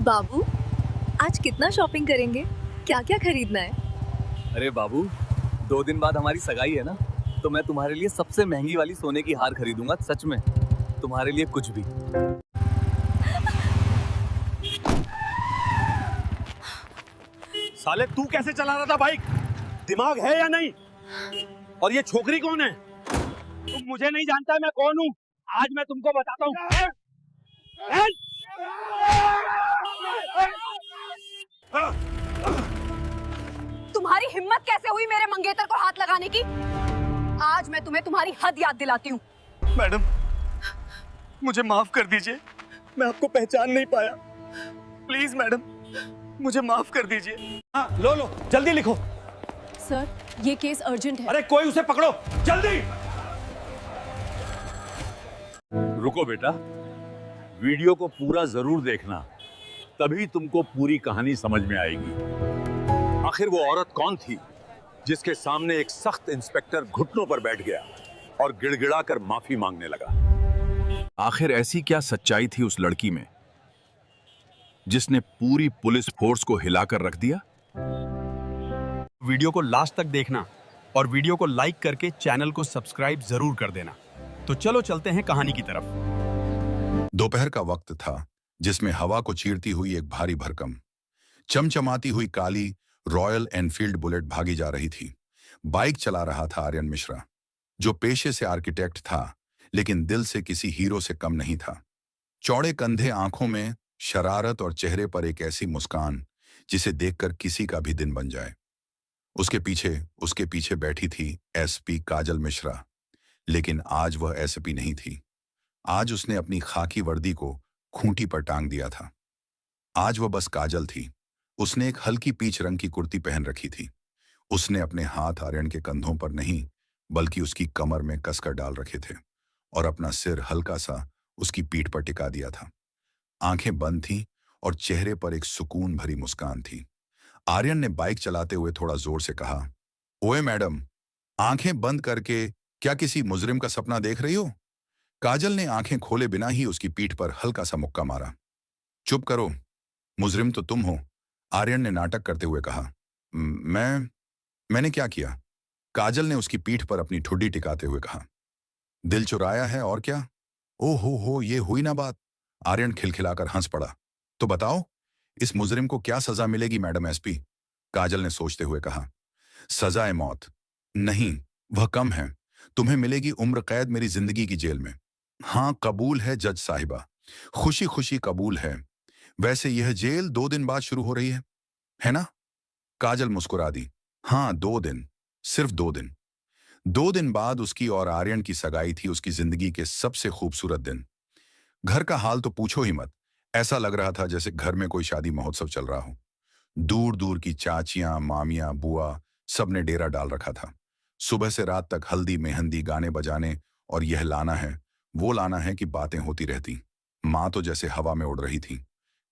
बाबू, आज कितना शॉपिंग करेंगे? क्या क्या खरीदना है? अरे बाबू, 2 दिन बाद हमारी सगाई है ना, तो मैं तुम्हारे लिए सबसे महंगी वाली सोने की हार खरीदूंगा। सच में, तुम्हारे लिए कुछ भी। साले तू कैसे चला रहा था बाइक? दिमाग है या नहीं? और ये छोकरी कौन है? तुम मुझे नहीं जानता मैं कौन हूँ। आज मैं तुमको बताता हूँ। तुम्हारी हिम्मत कैसे हुई मेरे मंगेतर को हाथ लगाने की? आज मैं तुम्हें तुम्हारी हद याद दिलाती हूँ। मैडम, मुझे माफ कर दीजिए, मैं आपको पहचान नहीं पाया। प्लीज मैडम, मुझे माफ कर दीजिए। हाँ, लो लो, जल्दी लिखो। सर, ये केस अर्जेंट है। अरे कोई उसे पकड़ो, जल्दी। रुको बेटा, वीडियो को पूरा जरूर देखना, तभी तुमको पूरी कहानी समझ में आएगी। आखिर वो औरत कौन थी जिसके सामने एक सख्त इंस्पेक्टर घुटनों पर बैठ गया और गिड़गिड़ाकर माफी मांगने लगा? आखिर ऐसी क्या सच्चाई थी उस लड़की में जिसने पूरी पुलिस फोर्स को हिलाकर रख दिया? वीडियो को लास्ट तक देखना और वीडियो को लाइक करके चैनल को सब्सक्राइब जरूर कर देना। तो चलो चलते हैं कहानी की तरफ। दोपहर का वक्त था जिसमें हवा को चीरती हुई एक भारी भरकम चमचमाती हुई काली रॉयल एनफील्ड बुलेट भागी जा रही थी। बाइक चला रहा था आर्यन मिश्रा, जो पेशे से आर्किटेक्ट था लेकिन दिल से किसी हीरो से कम नहीं था। चौड़े कंधे, आंखों में शरारत और चेहरे पर एक ऐसी मुस्कान जिसे देखकर किसी का भी दिन बन जाए। उसके पीछे बैठी थी एसपी काजल मिश्रा, लेकिन आज वह एसपी नहीं थी। आज उसने अपनी खाकी वर्दी को खूंटी पर टांग दिया था। आज वह बस काजल थी। उसने एक हल्की पीच रंग की कुर्ती पहन रखी थी। उसने अपने हाथ आर्यन के कंधों पर नहीं बल्कि उसकी कमर में कसकर डाल रखे थे और अपना सिर हल्का सा उसकी पीठ पर टिका दिया था। आंखें बंद थीं और चेहरे पर एक सुकून भरी मुस्कान थी। आर्यन ने बाइक चलाते हुए थोड़ा जोर से कहा, ओए मैडम, आंखें बंद करके क्या किसी मुजरिम का सपना देख रही हो? काजल ने आंखें खोले बिना ही उसकी पीठ पर हल्का सा मुक्का मारा। चुप करो, मुजरिम तो तुम हो, आर्यन ने नाटक करते हुए कहा। मैंने क्या किया? काजल ने उसकी पीठ पर अपनी ठुड्डी टिकाते हुए कहा। दिल चुराया है और क्या? ओ हो, ये हुई ना बात। आर्यन खिलखिलाकर हंस पड़ा। तो बताओ, इस मुजरिम को क्या सजा मिलेगी मैडम एसपी? काजल ने सोचते हुए कहा। सजाए मौत नहीं, वह कम है। तुम्हें मिलेगी उम्र कैद मेरी जिंदगी की जेल में। हाँ, कबूल है जज साहिबा, खुशी खुशी कबूल है। वैसे यह जेल 2 दिन बाद शुरू हो रही है ना? काजल मुस्कुरा दी। हाँ, 2 दिन, सिर्फ 2 दिन। 2 दिन बाद उसकी और आर्यन की सगाई थी, उसकी जिंदगी के सबसे खूबसूरत दिन। घर का हाल तो पूछो ही मत। ऐसा लग रहा था जैसे घर में कोई शादी महोत्सव चल रहा हो। दूर दूर की चाचियां, मामियां, बुआ सबने डेरा डाल रखा था। सुबह से रात तक हल्दी मेहंदी, गाने बजाने और यह लाना है वो लाना है कि बातें होती रहती। माँ तो जैसे हवा में उड़ रही थी।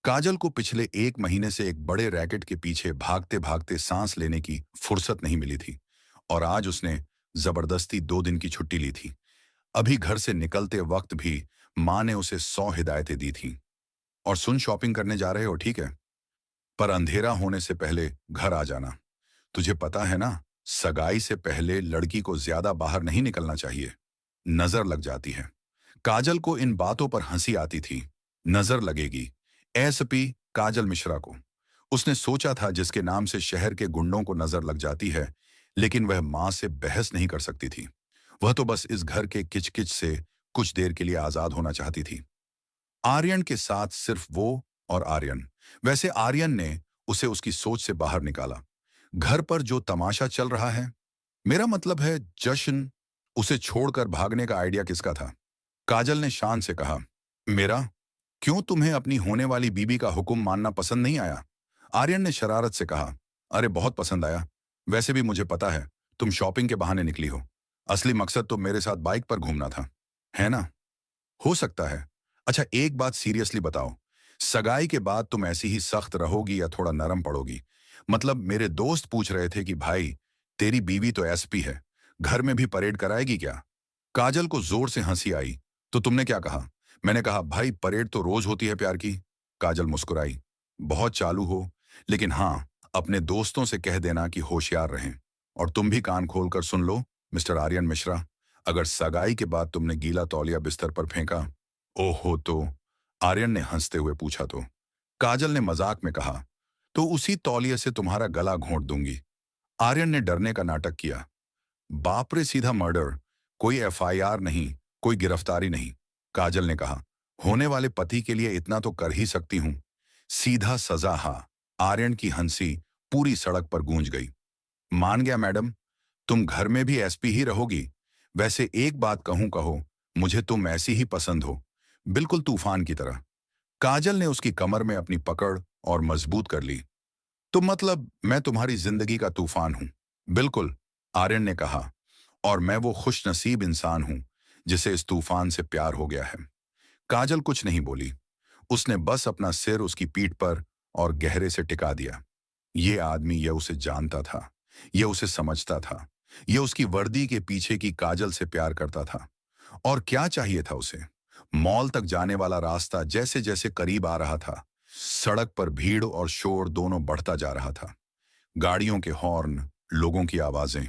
काजल को पिछले 1 महीने से एक बड़े रैकेट के पीछे भागते भागते सांस लेने की फुर्सत नहीं मिली थी और आज उसने जबरदस्ती 2 दिन की छुट्टी ली थी। अभी घर से निकलते वक्त भी माँ ने उसे 100 हिदायतें दी थी। और सुन, शॉपिंग करने जा रहे हो ठीक है, पर अंधेरा होने से पहले घर आ जाना। तुझे पता है ना, सगाई से पहले लड़की को ज्यादा बाहर नहीं निकलना चाहिए, नजर लग जाती है। काजल को इन बातों पर हंसी आती थी। नजर लगेगी एसपी काजल मिश्रा को। उसने सोचा था जिसके नाम से शहर के गुंडों को नजर लग जाती है, लेकिन वह मां से बहस नहीं कर सकती थी। वह तो बस इस घर के किचकिच से कुछ देर के लिए आजाद होना चाहती थी। आर्यन के साथ सिर्फ वो और आर्यन। वैसे आर्यन ने उसे उसकी सोच से बाहर निकाला। घर पर जो तमाशा चल रहा है, मेरा मतलब है जश्न, उसे छोड़कर भागने का आइडिया किसका था? काजल ने शान से कहा, मेरा। क्यों, तुम्हें अपनी होने वाली बीबी का हुक्म मानना पसंद नहीं आया? आर्यन ने शरारत से कहा। अरे बहुत पसंद आया। वैसे भी मुझे पता है तुम शॉपिंग के बहाने निकली हो। असली मकसद तो मेरे साथ बाइक पर घूमना था, है ना? हो सकता है। अच्छा, एक बात सीरियसली बताओ, सगाई के बाद तुम ऐसी ही सख्त रहोगी या थोड़ा नरम पड़ोगी? मतलब मेरे दोस्त पूछ रहे थे कि भाई, तेरी बीवी तो एसपी है, घर में भी परेड कराएगी क्या? काजल को जोर से हंसी आई। तो तुमने क्या कहा? मैंने कहा भाई, परेड तो रोज होती है प्यार की। काजल मुस्कुराई। बहुत चालू हो, लेकिन हाँ, अपने दोस्तों से कह देना कि होशियार रहें। और तुम भी कान खोलकर सुन लो, मिस्टर आर्यन मिश्रा, अगर सगाई के बाद तुमने गीला तौलिया बिस्तर पर फेंका, ओहो तो, आर्यन ने हंसते हुए पूछा तो। काजल ने मजाक में कहा, तो उसी तौलिए से तुम्हारा गला घोंट दूंगी। आर्यन ने डरने का नाटक किया। बाप रे, सीधा मर्डर, कोई एफआईआर नहीं, कोई गिरफ्तारी नहीं। काजल ने कहा, होने वाले पति के लिए इतना तो कर ही सकती हूं। सीधा सजा। हाँ। आर्यन की हंसी पूरी सड़क पर गूंज गई। मान गया मैडम, तुम घर में भी एसपी ही रहोगी। वैसे एक बात कहूं, कहो, मुझे तुम ऐसी ही पसंद हो, बिल्कुल तूफान की तरह। काजल ने उसकी कमर में अपनी पकड़ और मजबूत कर ली। तो मतलब मैं तुम्हारी जिंदगी का तूफान हूं? बिल्कुल, आर्यन ने कहा, और मैं वो खुशनसीब इंसान हूं जिसे इस तूफान से प्यार हो गया है। काजल कुछ नहीं बोली। उसने बस अपना सिर उसकी पीठ पर और गहरे से टिका दिया। ये आदमी, यह उसे जानता था, यह उसे समझता था, यह उसकी वर्दी के पीछे की काजल से प्यार करता था। और क्या चाहिए था उसे? मॉल तक जाने वाला रास्ता जैसे जैसे करीब आ रहा था, सड़क पर भीड़ और शोर दोनों बढ़ता जा रहा था। गाड़ियों के हॉर्न, लोगों की आवाजें।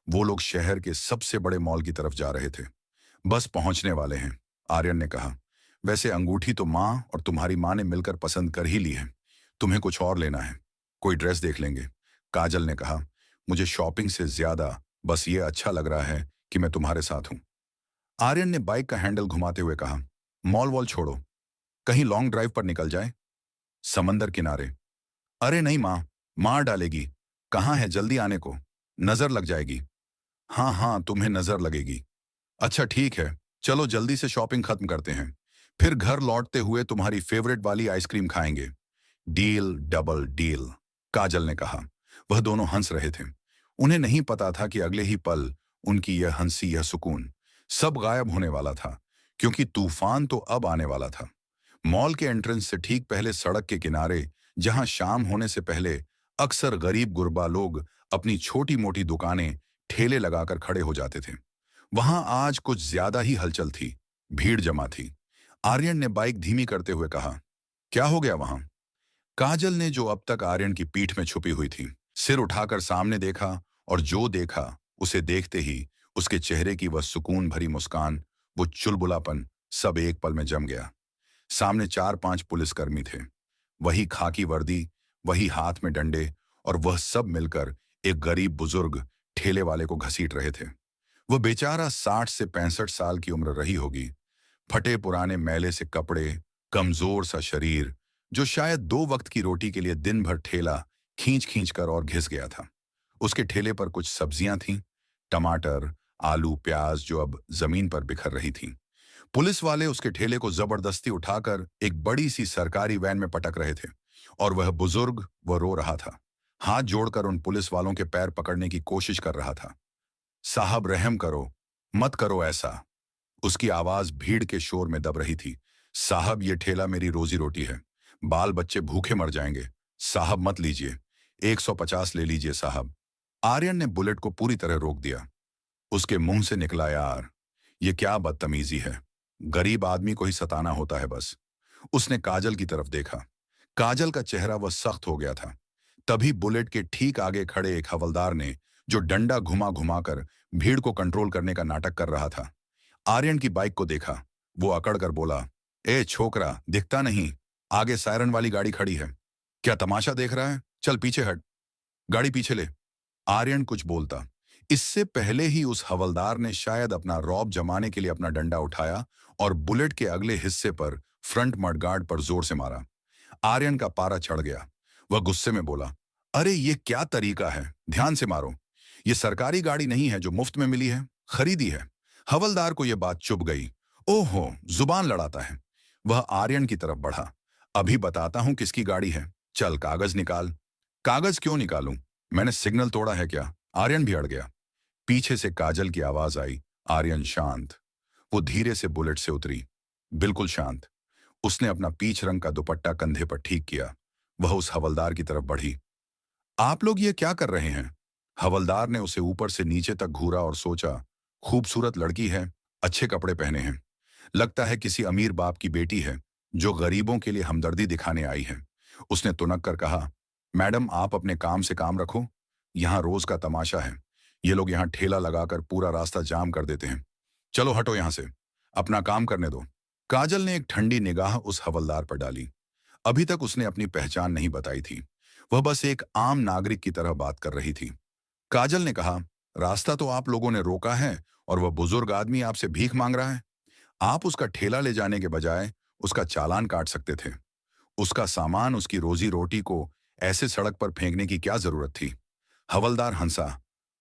वो लोग शहर के सबसे बड़े मॉल की तरफ जा रहे थे। बस पहुंचने वाले हैं, आर्यन ने कहा। वैसे अंगूठी तो माँ और तुम्हारी माँ ने मिलकर पसंद कर ही ली है। तुम्हें कुछ और लेना है? कोई ड्रेस देख लेंगे, काजल ने कहा। मुझे शॉपिंग से ज्यादा बस ये अच्छा लग रहा है कि मैं तुम्हारे साथ हूं। आर्यन ने बाइक का हैंडल घुमाते हुए कहा, मॉल वॉल छोड़ो, कहीं लॉन्ग ड्राइव पर निकल जाए, समंदर किनारे। अरे नहीं माँ, मार डालेगी। कहाँ है, जल्दी आने को, नजर लग जाएगी। हाँ हाँ, तुम्हें नजर लगेगी। अच्छा ठीक है, चलो जल्दी से शॉपिंग खत्म करते हैं, फिर घर लौटते हुए तुम्हारी फेवरेट वाली आइसक्रीम खाएंगे। डील, डबल डील, काजल ने कहा। वह दोनों हंस रहे थे। उन्हें नहीं पता था कि अगले ही पल उनकी यह हंसी, यह सुकून सब गायब होने वाला था, क्योंकि तूफान तो अब आने वाला था। मॉल के एंट्रेंस से ठीक पहले सड़क के किनारे, जहां शाम होने से पहले अक्सर गरीब गुरबा लोग अपनी छोटी मोटी दुकानें, ठेले लगाकर खड़े हो जाते थे, वहां आज कुछ ज्यादा ही हलचल थी। भीड़ जमा थी। आर्यन ने बाइक धीमी करते हुए कहा, क्या हो गया वहां? काजल ने, जो अब तक आर्यन की पीठ में छुपी हुई थी, सिर उठाकर सामने देखा, और जो देखा उसे देखते ही उसके चेहरे की वह सुकून भरी मुस्कान, वो चुलबुलापन, सब एक पल में जम गया। सामने 4-5 पुलिसकर्मी थे, वही खाकी वर्दी, वही हाथ में डंडे, और वह सब मिलकर एक गरीब बुजुर्ग ठेले वाले को घसीट रहे थे। वह बेचारा 60 से 65 साल की उम्र रही होगी। फटे पुराने मैले से कपड़े, कमजोर सा शरीर, जो शायद 2 वक्त की रोटी के लिए दिन भर ठेला खींच खींच कर और घिस गया था। उसके ठेले पर कुछ सब्जियां थीं, टमाटर, आलू, प्याज, जो अब जमीन पर बिखर रही थीं। पुलिस वाले उसके ठेले को जबरदस्ती उठाकर एक बड़ी सी सरकारी वैन में पटक रहे थे, और वह बुजुर्ग, वह रो रहा था, हाथ जोड़कर उन पुलिस वालों के पैर पकड़ने की कोशिश कर रहा था। साहब रहम करो, मत करो ऐसा। उसकी आवाज भीड़ के शोर में दब रही थी। साहब, ये ठेला मेरी रोजी रोटी है, बाल बच्चे भूखे मर जाएंगे। साहब मत लीजिए, 150 ले लीजिए साहब। आर्यन ने बुलेट को पूरी तरह रोक दिया। उसके मुंह से निकला, यार ये क्या बदतमीजी है, गरीब आदमी को ही सताना होता है बस। उसने काजल की तरफ देखा। काजल का चेहरा वह सख्त हो गया था। तभी बुलेट के ठीक आगे खड़े एक हवलदार ने, जो डंडा घुमा घुमाकर भीड़ को कंट्रोल करने का नाटक कर रहा था, आर्यन की बाइक को देखा। वो अकड़ कर बोला, ए छोकरा, दिखता नहीं, आगे सायरन वाली गाड़ी खड़ी है, क्या तमाशा देख रहा है? चल पीछे हट, गाड़ी पीछे ले। आर्यन कुछ बोलता, इससे पहले ही उस हवलदार ने शायद अपना रौब जमाने के लिए अपना डंडा उठाया और बुलेट के अगले हिस्से पर, फ्रंट मडगार्ड पर जोर से मारा। आर्यन का पारा चढ़ गया। वह गुस्से में बोला, अरे ये क्या तरीका है, ध्यान से मारो, ये सरकारी गाड़ी नहीं है जो मुफ्त में मिली है, खरीदी है। हवलदार को यह बात चुभ गई। ओहो, जुबान लड़ाता है। वह आर्यन की तरफ बढ़ा, अभी बताता हूं किसकी गाड़ी है, चल कागज निकाल। कागज क्यों निकालूं, मैंने सिग्नल तोड़ा है क्या? आर्यन भी अड़ गया। पीछे से काजल की आवाज आई, आर्यन शांत। वो धीरे से बुलेट से उतरी, बिल्कुल शांत। उसने अपना पीच रंग का दुपट्टा कंधे पर ठीक किया। वह उस हवलदार की तरफ बढ़ी। आप लोग ये क्या कर रहे हैं? हवलदार ने उसे ऊपर से नीचे तक घूरा और सोचा, खूबसूरत लड़की है, अच्छे कपड़े पहने हैं, लगता है किसी अमीर बाप की बेटी है जो गरीबों के लिए हमदर्दी दिखाने आई है। उसने तुनक कर कहा, मैडम आप अपने काम से काम रखो, यहाँ रोज का तमाशा है। ये लोग यहाँ ठेला लगाकर पूरा रास्ता जाम कर देते हैं। चलो हटो यहाँ से, अपना काम करने दो। काजल ने एक ठंडी निगाह उस हवलदार पर डाली। अभी तक उसने अपनी पहचान नहीं बताई थी, वह बस एक आम नागरिक की तरह बात कर रही थी। काजल ने कहा, रास्ता तो आप लोगों ने रोका है और वह बुजुर्ग आदमी आपसे भीख मांग रहा है। आप उसका ठेला ले जाने के बजाय उसका चालान काट सकते थे। उसका सामान, उसकी रोजी रोटी को ऐसे सड़क पर फेंकने की क्या जरूरत थी? हवलदार हंसा।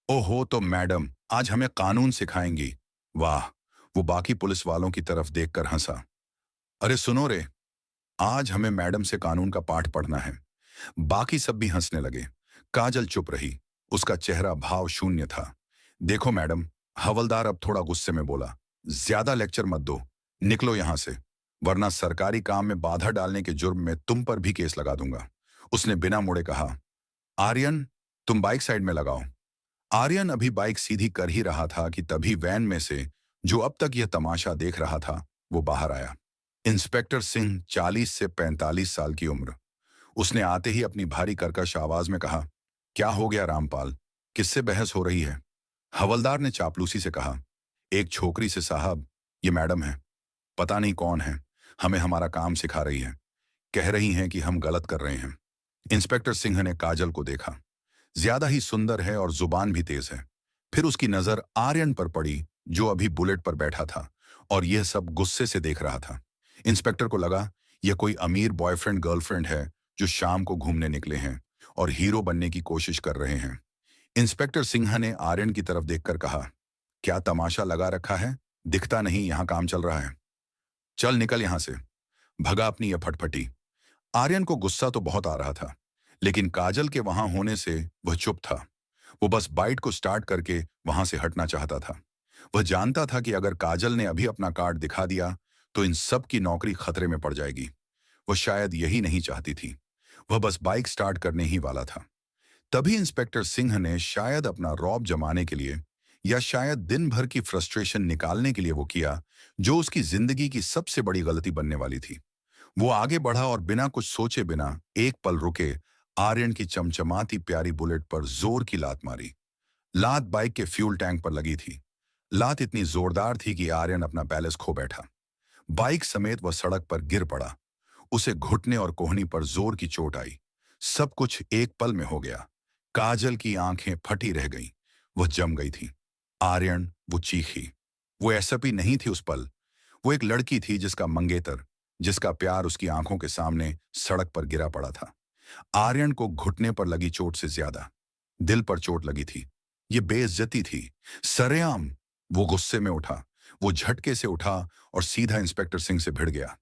ओहो, तो मैडम आज हमें कानून सिखाएंगी। वाह, वो बाकी पुलिस वालों की तरफ देखकर हंसा। अरे सुनो रे, आज हमें मैडम से कानून का पाठ पढ़ना है। बाकी सब भी हंसने लगे। काजल चुप रही, उसका चेहरा भाव शून्य था। देखो मैडम, हवलदार अब थोड़ा गुस्से में बोला, ज्यादा लेक्चर मत दो, निकलो यहां से, वरना सरकारी काम में बाधा डालने के जुर्म में तुम पर भी केस लगा दूंगा। उसने बिना मुड़े कहा, आर्यन तुम बाइक साइड में लगाओ। आर्यन अभी बाइक सीधी कर ही रहा था कि तभी वैन में से, जो अब तक यह तमाशा देख रहा था, वो बाहर आया। इंस्पेक्टर सिंह, 40 से 45 साल की उम्र। उसने आते ही अपनी भारी कर्कश आवाज में कहा, क्या हो गया रामपाल, किससे बहस हो रही है? हवलदार ने चापलूसी से कहा, एक छोकरी से साहब, ये मैडम है, पता नहीं कौन है, हमें हमारा काम सिखा रही है, कह रही हैं कि हम गलत कर रहे हैं। इंस्पेक्टर सिंह ने काजल को देखा, ज्यादा ही सुंदर है और जुबान भी तेज है। फिर उसकी नजर आर्यन पर पड़ी, जो अभी बुलेट पर बैठा था और यह सब गुस्से से देख रहा था। इंस्पेक्टर को लगा यह कोई अमीर बॉयफ्रेंड गर्लफ्रेंड है जो शाम को घूमने निकले हैं और हीरो बनने की कोशिश कर रहे हैं। इंस्पेक्टर सिंह ने आर्यन की तरफ देखकर कहा, क्या तमाशा लगा रखा है, दिखता नहीं यहां काम चल रहा है? चल निकल यहां से, भगा अपनी यह फटफटी। आर्यन को गुस्सा तो बहुत आ रहा था, लेकिन काजल के वहां होने से वह चुप था। वो बस बाइक को स्टार्ट करके वहां से हटना चाहता था। वह जानता था कि अगर काजल ने अभी अपना कार्ड दिखा दिया तो इन सब की नौकरी खतरे में पड़ जाएगी। वह शायद यही नहीं चाहती थी। वह बस बाइक स्टार्ट करने ही वाला था। तभी इंस्पेक्टर सिंह ने शायद अपना रौब जमाने के लिए, या शायद दिन भर की फ्रस्ट्रेशन निकालने के लिए वो किया जो उसकी जिंदगी की सबसे बड़ी गलती बनने वाली थी। वो आगे बढ़ा और बिना कुछ सोचे बिना एक पल रुके आर्यन की चमचमाती प्यारी बुलेट पर जोर की लात मारी। लात बाइक के फ्यूल टैंक पर लगी थी। लात इतनी जोरदार थी कि आर्यन अपना बैलेंस खो बैठा। बाइक समेत वह सड़क पर गिर पड़ा। उसे घुटने और कोहनी पर जोर की चोट आई। सब कुछ एक पल में हो गया। काजल की आंखें फटी रह गईं। वह जम गई थी। आर्यन, वो चीखी। वो एसपी नहीं थी उस पल। वो एक लड़की थी जिसका मंगेतर, जिसका प्यार उसकी आंखों के सामने सड़क पर गिरा पड़ा था। आर्यन को घुटने पर लगी चोट से ज्यादा दिल पर चोट लगी थी। ये बेइज्जती थी, सरेआम। वो गुस्से में उठा। वो झटके से उठा और सीधा इंस्पेक्टर सिंह से भिड़ गया।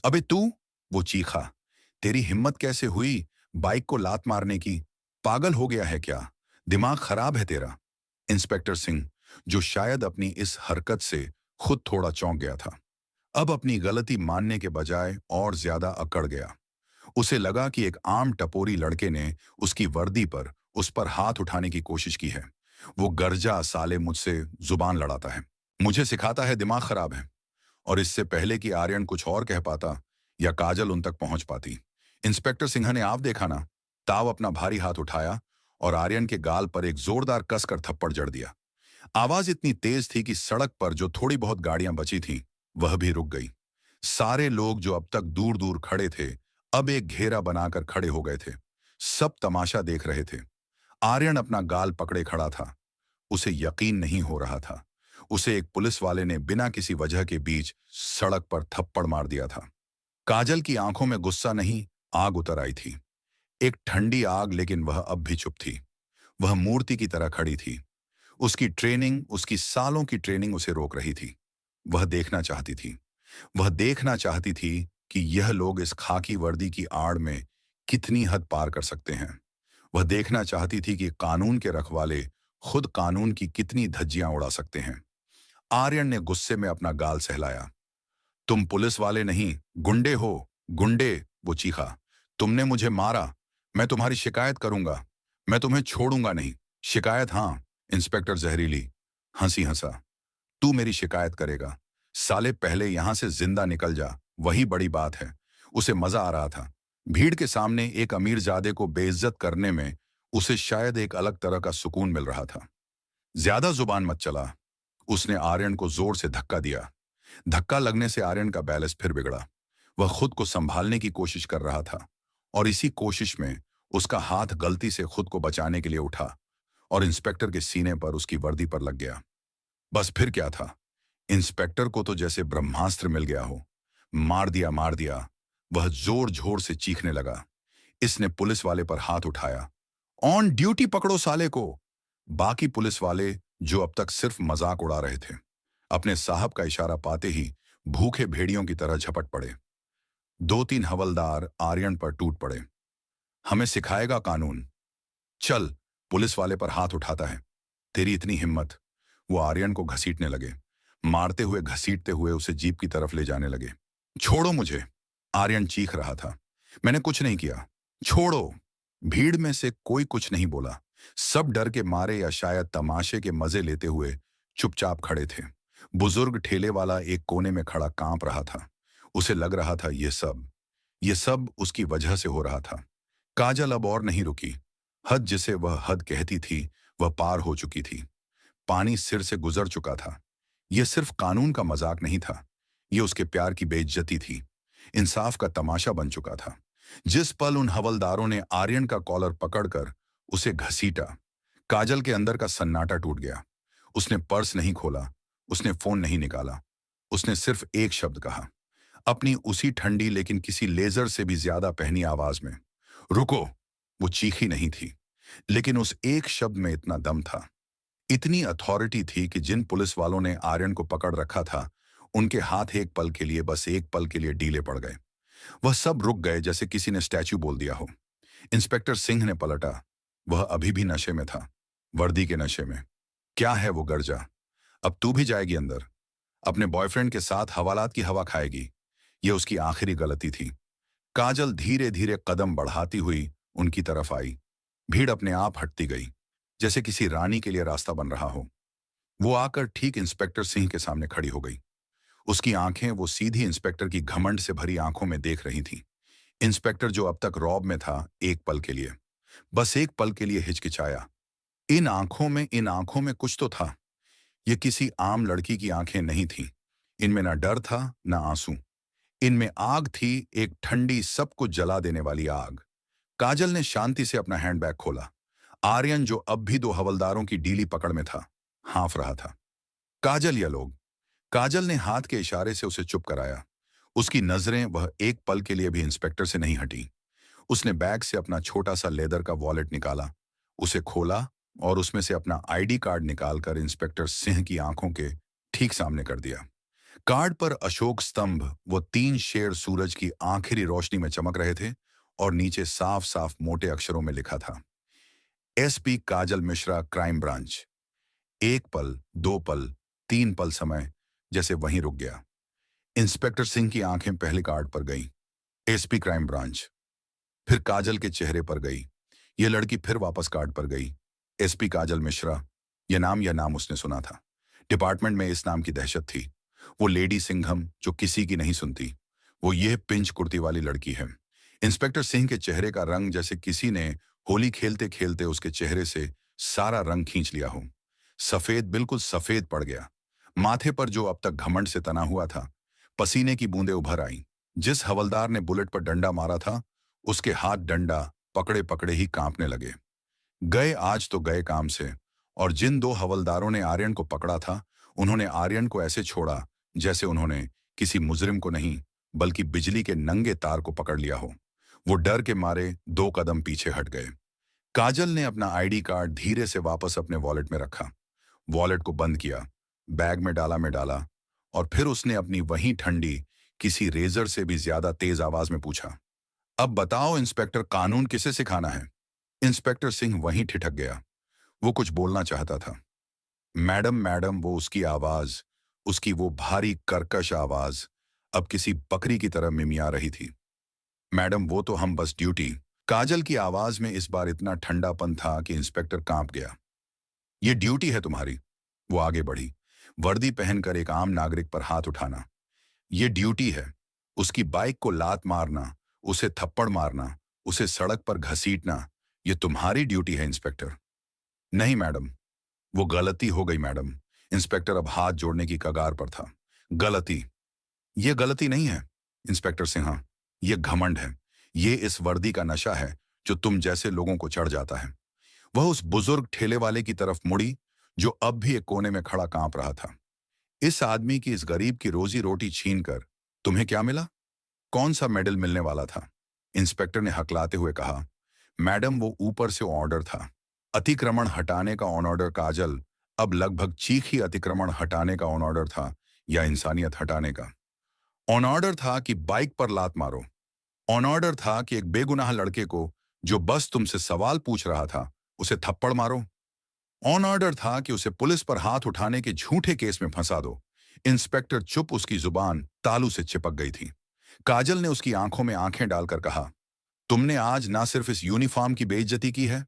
अबे तू, वो चीखा, तेरी हिम्मत कैसे हुई बाइक को लात मारने की? पागल हो गया है क्या? दिमाग खराब है तेरा? इंस्पेक्टर सिंह, जो शायद अपनी इस हरकत से खुद थोड़ा चौंक गया था, अब अपनी गलती मानने के बजाय और ज्यादा अकड़ गया। उसे लगा कि एक आम टपोरी लड़के ने उसकी वर्दी पर उस पर हाथ उठाने की कोशिश की है। वो गर्जा, साले मुझसे जुबान लड़ाता है, मुझे सिखाता है दिमाग खराब है। और इससे पहले कि आर्यन कुछ और कह पाता या काजल उन तक पहुंच पाती, इंस्पेक्टर सिंह ने आप देखा ना, ताव अपना भारी हाथ उठाया और आर्यन के गाल पर एक जोरदार कसकर थप्पड़ जड़ दिया। आवाज इतनी तेज थी कि सड़क पर जो थोड़ी बहुत गाड़ियां बची थीं, वह भी रुक गई। सारे लोग जो अब तक दूर दूर खड़े थे, अब एक घेरा बनाकर खड़े हो गए थे। सब तमाशा देख रहे थे। आर्यन अपना गाल पकड़े खड़ा था। उसे यकीन नहीं हो रहा था। उसे एक पुलिस वाले ने बिना किसी वजह के बीच सड़क पर थप्पड़ मार दिया था। काजल की आंखों में गुस्सा नहीं, आग उतर आई थी। एक ठंडी आग, लेकिन वह अब भी चुप थी। वह मूर्ति की तरह खड़ी थी। उसकी ट्रेनिंग, उसकी सालों की ट्रेनिंग उसे रोक रही थी। वह देखना चाहती थी। वह देखना चाहती थी कि यह लोग इस खाकी वर्दी की आड़ में कितनी हद पार कर सकते हैं। वह देखना चाहती थी कि कानून के रखवाले खुद कानून की कितनी धज्जियां उड़ा सकते हैं। आर्यन ने गुस्से में अपना गाल सहलाया। तुम पुलिस वाले नहीं, गुंडे हो, गुंडे, वो चीखा। तुमने मुझे मारा, मैं तुम्हारी शिकायत करूंगा, मैं तुम्हें छोड़ूंगा नहीं। शिकायत? हाँ। इंस्पेक्टर जहरीली हंसी हंसा। तू मेरी शिकायत करेगा? साले पहले यहां से जिंदा निकल जा, वही बड़ी बात है। उसे मजा आ रहा था। भीड़ के सामने एक अमीरजादे को बेइज्जत करने में उसे शायद एक अलग तरह का सुकून मिल रहा था। ज्यादा जुबान मत चला। उसने आर्यन को जोर से धक्का दिया। धक्का लगने से आर्यन का बैलेंस फिर बिगड़ा। वह खुद को संभालने की कोशिश कर रहा था और इसी कोशिश में उसका हाथ गलती से खुद को बचाने के लिए उठा और इंस्पेक्टर के सीने पर उसकी वर्दी पर लग गया। बस फिर क्या था, इंस्पेक्टर को तो जैसे ब्रह्मास्त्र मिल गया हो। मार दिया, मार दिया। वह जोर जोर से चीखने लगा। इसने पुलिस वाले पर हाथ उठाया। ऑन ड्यूटी पकड़ो साले को। बाकी पुलिस वाले जो अब तक सिर्फ मजाक उड़ा रहे थे, अपने साहब का इशारा पाते ही भूखे भेड़ियों की तरह झपट पड़े। 2-3 हवलदार आर्यन पर टूट पड़े। हमें सिखाएगा कानून? चल, पुलिस वाले पर हाथ उठाता है, तेरी इतनी हिम्मत। वो आर्यन को घसीटने लगे, मारते हुए घसीटते हुए उसे जीप की तरफ ले जाने लगे। छोड़ो मुझे, आर्यन चीख रहा था। मैंने कुछ नहीं किया, छोड़ो। भीड़ में से कोई कुछ नहीं बोला। सब डर के मारे या शायद तमाशे के मजे लेते हुए चुपचाप खड़े थे। बुजुर्ग ठेले वाला एक कोने में खड़ा कांप रहा था। उसे लग रहा था ये सब उसकी वजह से हो रहा था। काजल अब और नहीं रुकी। हद जिसे वह हद कहती थी वह पार हो चुकी थी। पानी सिर से गुजर चुका था। यह सिर्फ कानून का मजाक नहीं था, यह उसके प्यार की बेइज्जती थी। इंसाफ का तमाशा बन चुका था। जिस पल उन हवलदारों ने आर्यन का कॉलर पकड़कर उसे घसीटा, काजल के अंदर का सन्नाटा टूट गया। उसने पर्स नहीं खोला, उसने फोन नहीं निकाला। उसने सिर्फ एक शब्द कहा, अपनी उसी ठंडी लेकिन किसी लेजर से भी ज्यादा पहनी आवाज में, रुको। वो चीखी नहीं थी, लेकिन उस एक शब्द में इतना दम था, इतनी अथॉरिटी थी कि जिन पुलिस वालों ने आर्यन को पकड़ रखा था, उनके हाथ एक पल के लिए, बस एक पल के लिए ढीले पड़ गए। वह सब रुक गए जैसे किसी ने स्टैच्यू बोल दिया हो। इंस्पेक्टर सिंह ने पलटा। वह अभी भी नशे में था, वर्दी के नशे में। क्या है वो गर्जा? अब तू भी जाएगी अंदर, अपने बॉयफ्रेंड के साथ हवालात की हवा खाएगी। यह उसकी आखिरी गलती थी। काजल धीरे धीरे कदम बढ़ाती हुई उनकी तरफ आई। भीड़ अपने आप हटती गई, जैसे किसी रानी के लिए रास्ता बन रहा हो। वो आकर ठीक इंस्पेक्टर सिंह के सामने खड़ी हो गई। उसकी आंखें वो सीधी इंस्पेक्टर की घमंड से भरी आंखों में देख रही थी। इंस्पेक्टर जो अब तक रौब में था, एक पल के लिए, बस एक पल के लिए हिचकिचाया। इन आंखों में कुछ तो था। ये किसी आम लड़की की आंखें नहीं थीं। इनमें ना डर था ना आंसू। इनमें आग थी, एक ठंडी, सब कुछ जला देने वाली आग। काजल ने शांति से अपना हैंडबैग खोला। आर्यन, जो अब भी 2 हवलदारों की डीली पकड़ में था, हाँफ रहा था। काजल या लोग? काजल ने हाथ के इशारे से उसे चुप कराया। उसकी नजरें वह एक पल के लिए भी इंस्पेक्टर से नहीं हटी। उसने बैग से अपना छोटा सा लेदर का वॉलेट निकाला, उसे खोला और उसमें से अपना आईडी कार्ड निकालकर इंस्पेक्टर सिंह की आंखों के ठीक सामने कर दिया। कार्ड पर अशोक स्तंभ, वो 3 शेर सूरज की आखिरी रोशनी में चमक रहे थे और नीचे साफ साफ मोटे अक्षरों में लिखा था, एसपी काजल मिश्रा, क्राइम ब्रांच। 1 पल, 2 पल, 3 पल समय जैसे वहीं रुक गया। इंस्पेक्टर सिंह की आंखें पहले कार्ड पर गईं, एसपी क्राइम ब्रांच। फिर काजल के चेहरे पर गई। यह लड़की फिर वापस कार्ड पर गई, एसपी काजल मिश्रा। यह नाम उसने सुना था। डिपार्टमेंट में इस नाम की दहशत थी। वो लेडी सिंघम जो किसी की नहीं सुनती, वो ये पिंच कुर्ती वाली लड़की है। इंस्पेक्टर सिंह के चेहरे का रंग जैसे किसी ने होली खेलते खेलते उसके चेहरे से सारा रंग खींच लिया हो। सफेद, बिल्कुल सफेद पड़ गया। माथे पर जो अब तक घमंड से तना हुआ था, पसीने की बूंदें उभर आईं। जिस हवलदार ने बुलेट पर डंडा मारा था, उसके हाथ डंडा पकड़े पकड़े ही कांपने लगे। गए आज तो गए काम से। और जिन 2 हवलदारों ने आर्यन को पकड़ा था, उन्होंने आर्यन को ऐसे छोड़ा जैसे उन्होंने किसी मुजरिम को नहीं, बल्कि बिजली के नंगे तार को पकड़ लिया हो। वो डर के मारे 2 कदम पीछे हट गए। काजल ने अपना आईडी कार्ड धीरे से वापस अपने वॉलेट में रखा, वॉलेट को बंद किया, बैग में डाला और फिर उसने अपनी वही ठंडी, किसी रेजर से भी ज्यादा तेज आवाज में पूछा, अब बताओ इंस्पेक्टर, कानून किसे सिखाना है? इंस्पेक्टर सिंह वहीं ठिठक गया। वो कुछ बोलना चाहता था। मैडम, वो उसकी आवाज, उसकी वो भारी कर्कश आवाज अब किसी बकरी की तरह मिमिया रही थी। मैडम, वो तो हम बस ड्यूटी। काजल की आवाज में इस बार इतना ठंडापन था कि इंस्पेक्टर कांप गया। ये ड्यूटी है तुम्हारी। वो आगे बढ़ी, वर्दी पहनकर एक आम नागरिक पर हाथ उठाना। ये ड्यूटी है। उसकी बाइक को लात मारना, उसे थप्पड़ मारना, उसे सड़क पर घसीटना, ये तुम्हारी ड्यूटी है इंस्पेक्टर। नहीं मैडम, वो गलती हो गई मैडम। इंस्पेक्टर अब हाथ जोड़ने की कगार पर था। गलती? ये गलती नहीं है इंस्पेक्टर सिन्हा, ये घमंड है। ये इस वर्दी का नशा है जो तुम जैसे लोगों को चढ़ जाता है। वह उस बुजुर्ग ठेले वाले की तरफ मुड़ी जो अब भी एक कोने में खड़ा कांप रहा था। इस आदमी की, इस गरीब की रोजी रोटी छीनकर तुम्हें क्या मिला? कौन सा मेडल मिलने वाला था? इंस्पेक्टर ने हकलाते हुए कहा, मैडम वो ऊपर से ऑर्डर था, अतिक्रमण हटाने का ऑन ऑर्डर। काजल, अब लगभग चीख ही अतिक्रमण हटाने का ऑन ऑर्डर था या इंसानियत हटाने का? ऑन ऑर्डर था कि बाइक पर लात मारो। ऑन ऑर्डर था कि एक बेगुनाह लड़के को जो बस तुमसे सवाल पूछ रहा था उसे थप्पड़ मारो। ऑन ऑर्डर था कि उसे पुलिस पर हाथ उठाने के झूठे केस में फंसा दो। इंस्पेक्टर चुप, उसकी जुबान तालू से चिपक गई थी। काजल ने उसकी आंखों में आंखें डालकर कहा, तुमने आज ना सिर्फ इस यूनिफॉर्म की बेइज्जती की है,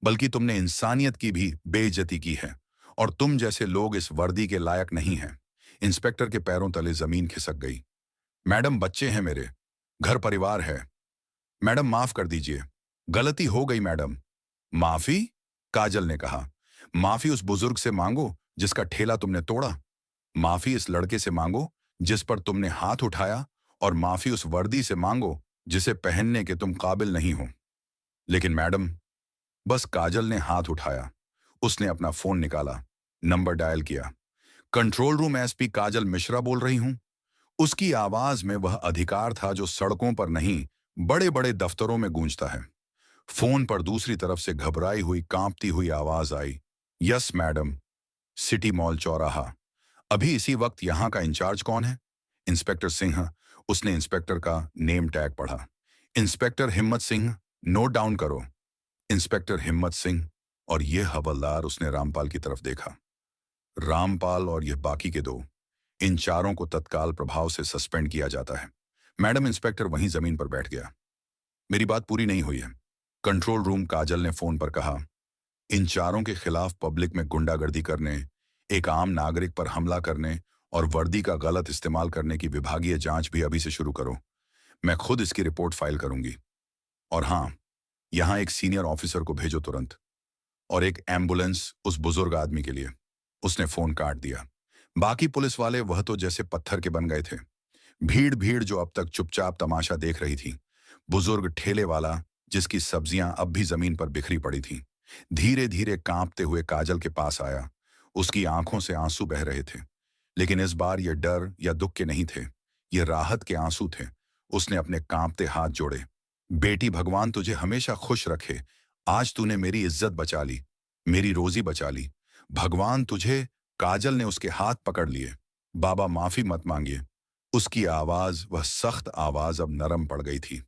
बल्कि तुमने इंसानियत की भी बेइज्जती की है, और तुम जैसे लोग इस वर्दी के लायक नहीं हैं। इंस्पेक्टर के पैरों तले जमीन खिसक गई। मैडम, बच्चे हैं मेरे, घर परिवार है। मैडम माफ कर दीजिए, गलती हो गई मैडम। माफी? काजल ने कहा, माफी उस बुजुर्ग से मांगो जिसका ठेला तुमने तोड़ा, माफी इस लड़के से मांगो जिस पर तुमने हाथ उठाया, और माफी उस वर्दी से मांगो जिसे पहनने के तुम काबिल नहीं हो। लेकिन मैडम, बस काजल ने हाथ उठाया। उसने अपना फोन निकाला, नंबर डायल किया। कंट्रोल रूम एसपी काजल मिश्रा बोल रही हूं। उसकी आवाज में वह अधिकार था जो सड़कों पर नहीं, बड़े बड़े दफ्तरों में गूंजता है। फोन पर दूसरी तरफ से घबराई हुई, कांपती हुई आवाज आई, यस मैडम, सिटी मॉल चौराहा। अभी इसी वक्त यहां का इंचार्ज कौन है? इंस्पेक्टर सिंह। उसने इंस्पेक्टर का नेम टैग पढ़ा। इंस्पेक्टर हिम्मत सिंह, नोट डाउन करो। इंस्पेक्टर हिम्मत सिंह और यह हवलदार। उसने रामपाल की तरफ देखा। रामपाल और यह बाकी के दो, इन चारों को तत्काल प्रभाव से सस्पेंड किया जाता है। मैडम, इंस्पेक्टर वहीं जमीन पर बैठ गया। मेरी बात पूरी नहीं हुई है। कंट्रोल रूम, काजल ने फोन पर कहा, इन चारों के खिलाफ पब्लिक में गुंडागर्दी करने, एक आम नागरिक पर हमला करने और वर्दी का गलत इस्तेमाल करने की विभागीय जांच भी अभी से शुरू करो। मैं खुद इसकी रिपोर्ट फाइल करूंगी। और हां, यहां एक सीनियर ऑफिसर को भेजो तुरंत, और एक एम्बुलेंस उस बुजुर्ग आदमी के लिए। उसने फोन काट दिया। बाकी पुलिस वाले वह तो जैसे पत्थर के बन गए थे। भीड़ भीड़ जो अब तक चुपचाप तमाशा देख रही थी। बुजुर्ग ठेले वाला जिसकी सब्जियां अब भी जमीन पर बिखरी पड़ी थीं, धीरे धीरे कांपते हुए काजल के पास आया। उसकी आंखों से आंसू बह रहे थे, लेकिन इस बार ये डर या दुख के नहीं थे, ये राहत के आंसू थे। उसने अपने कांपते हाथ जोड़े। बेटी, भगवान तुझे हमेशा खुश रखे। आज तूने मेरी इज्जत बचा ली, मेरी रोजी बचा ली। भगवान तुझे। काजल ने उसके हाथ पकड़ लिए। बाबा, माफी मत मांगिए। उसकी आवाज, वह सख्त आवाज अब नरम पड़ गई थी।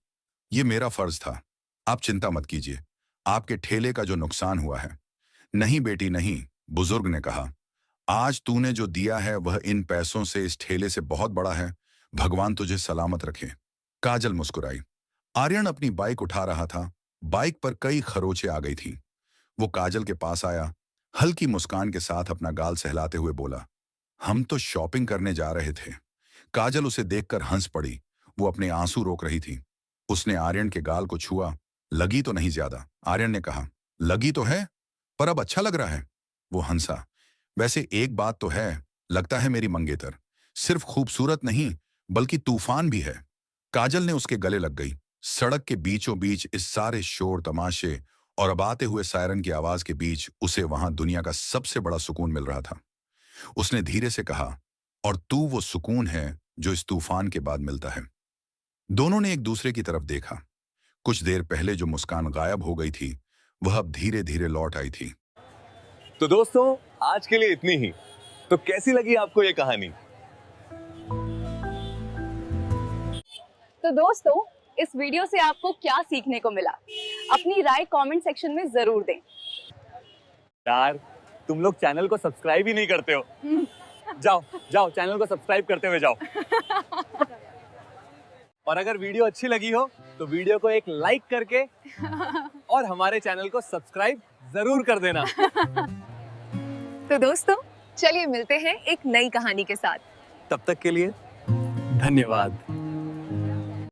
ये मेरा फर्ज था, आप चिंता मत कीजिए। आपके ठेले का जो नुकसान हुआ है। नहीं बेटी नहीं, बुजुर्ग ने कहा, आज तूने जो दिया है वह इन पैसों से, इस ठेले से बहुत बड़ा है। भगवान तुझे सलामत रखे। काजल मुस्कुराई। आर्यन अपनी बाइक उठा रहा था। बाइक पर कई खरोंचे आ गई थी। वो काजल के पास आया, हल्की मुस्कान के साथ अपना गाल सहलाते हुए बोला, हम तो शॉपिंग करने जा रहे थे। काजल उसे देखकर हंस पड़ी। वो अपने आंसू रोक रही थी। उसने आर्यन के गाल को छुआ। लगी तो नहीं ज्यादा। आर्यन ने कहा, लगी तो है, पर अब अच्छा लग रहा है। वो हंसा। वैसे एक बात तो है, लगता है मेरी मंगेतर सिर्फ खूबसूरत नहीं बल्कि तूफान भी है। काजल ने उसके गले लग गई। सड़क के बीचों बीच इस सारे शोर तमाशे और अब आते हुए सायरन की आवाज के बीच उसे वहां दुनिया का सबसे बड़ा सुकून मिल रहा था। उसने धीरे से कहा, और तू वो सुकून है जो इस तूफान के बाद मिलता है। दोनों ने एक दूसरे की तरफ देखा। कुछ देर पहले जो मुस्कान गायब हो गई थी वह अब धीरे धीरे लौट आई थी। तो दोस्तों, आज के लिए इतनी ही। तो कैसी लगी आपको ये कहानी? तो दोस्तों, इस वीडियो से आपको क्या सीखने को मिला? अपनी राय कमेंट सेक्शन में जरूर दें। यार, तुम लोग चैनल को सब्सक्राइब ही नहीं करते हो। जाओ जाओ, चैनल को सब्सक्राइब करते हुए जाओ। और अगर वीडियो अच्छी लगी हो तो वीडियो को एक लाइक करके और हमारे चैनल को सब्सक्राइब जरूर कर देना। तो दोस्तों, चलिए मिलते हैं एक नई कहानी के साथ। तब तक के लिए धन्यवाद।